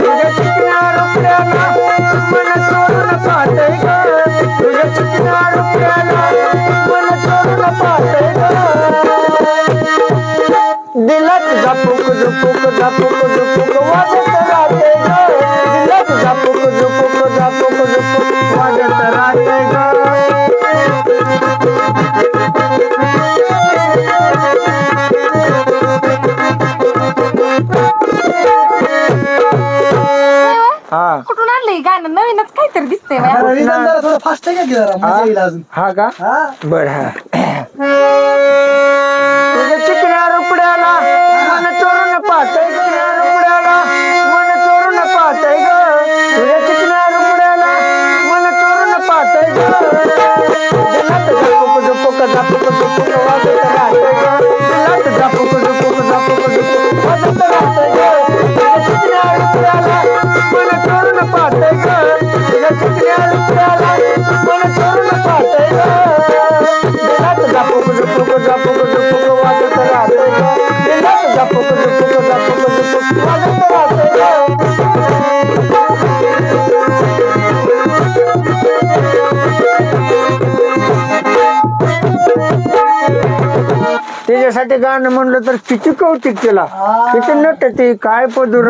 तुझ्या चिकन्या रुपयाला मन चोरून पाहते ग तुझ्या चिकन्या रुपयाला मन चोरून पाहते ग दिलात झापूक झुपूक झापूक झुपूक वाजत राहते ग दिलात झापूक झुपूक झापूक झुपूक वाजत राहते ग कुठून आणलंय गाणं नवीनच काहीतरी दिसतंय थोडं फास्ट आहे का जरा मजा येईल अजून. हा का बर हा तुझ्या चिकन्या रुपड्याला मन चोरून पाहतय चिकन्या रुपड्याला मन चोरून पाहतय ग तुझ्या चिकन्या रुपड्याला मन चोरून पाहतय ग दिलात झापूक झुपूक झापूक झुपूक वाजत राहतय ग दिलात झापूक झुपूक झापूक झुपूक वाजत राहतय ग तुझ्या चिकन्या रुपड्याला मन चोरून पाहतय ग तुझ्या चिकन्या रुपड्याला मन चोरून पाहतय ग दिलात झापूक झुपूक झापूक झुपूक वाजत राहतय ग दिलात झापूक झुपूक झापूक झुपूक वाजत राहतय ग त्याच्यासाठी गाणं म्हणलं तर किती कौतिक केला किती नट ती काय पदुर